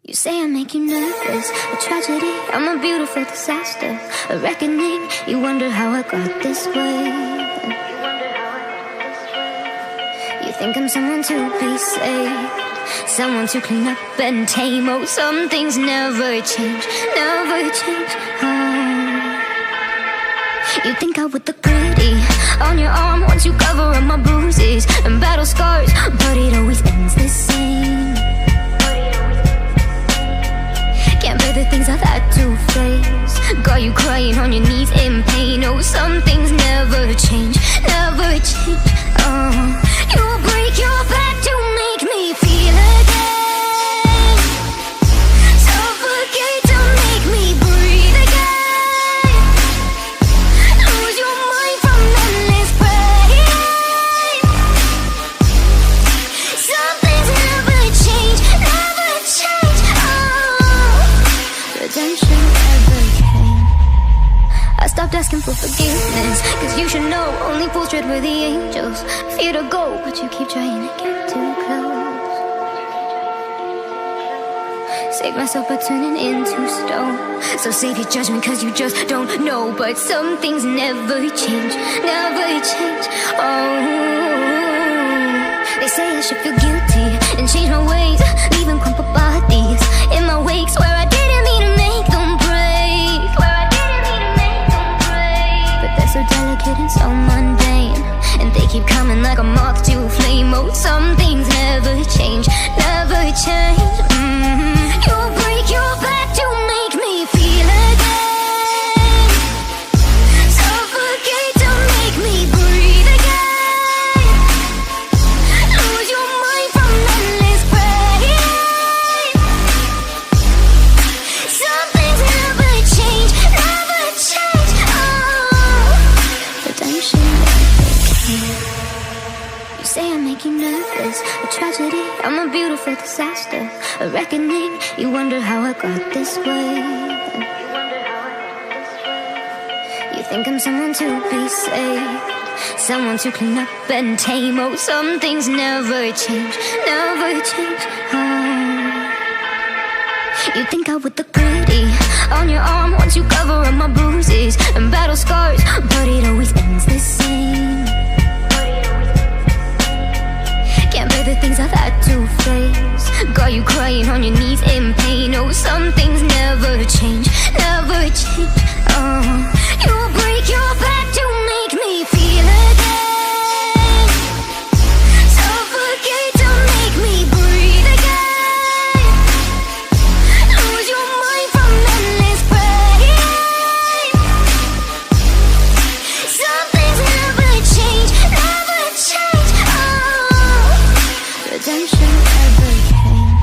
You say I make you nervous, a tragedy, I'm a beautiful disaster, a reckoning, you wonder how I got this way. You think I'm someone to be saved, someone to clean up and tame. Oh, some things never change, never change. Oh. You think I would look pretty on your arm once you cover up my bruises and battle scars, but it always ends the same. Can't bear the things I've had to face, got you crying on your knees in pain. Oh, some things never change, never change. Oh, you'll break your back to make me feel again, suffocate to make me breathe again, lose your mind from endless pain. Some things never change, never change. Oh, redemption never came. I stopped asking for forgiveness, cause you should know only fools tread where the angels fear to go, but you keep trying to get too close. Save myself by turning into stone, so save your judgment cause you just don't know. But some things never change, never change. Oh, they say I should feel guilty and change my ways, leaving crumpled bodies in my wake. Swear I didn't mean to make them break, swear I didn't mean to make them break. But they're so delicate and so mundane, and they keep coming like a moth to a flame. Oh, some things never change, never change. You'll break your back to make me feel again, suffocate to make me breathe again, lose your mind from endless pain. Some things never change, never change. Oh, redemption never came. You say I make you nervous, a tragedy, I'm a beautiful disaster, a reckoning, you wonder how I got this way. You think I'm someone to be saved, someone to clean up and tame. Oh, some things never change, never change. Oh. You think I would look pretty on your arm once you cover up my bruises and battle scars, but it always ends the same. Can't bear the things I've had to face, got you crying on your knees in pain. Oh, some things never change, never change. Oh, you'll break your back to make me feel again, suffocate to make me breathe again, lose your mind from endless pain. Some things never change, never change. Oh, redemption never came.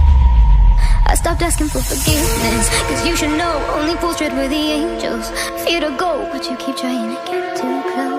I stopped asking for forgiveness, cause you should know only fools tread where the angels fear to go, but you keep trying to get too close.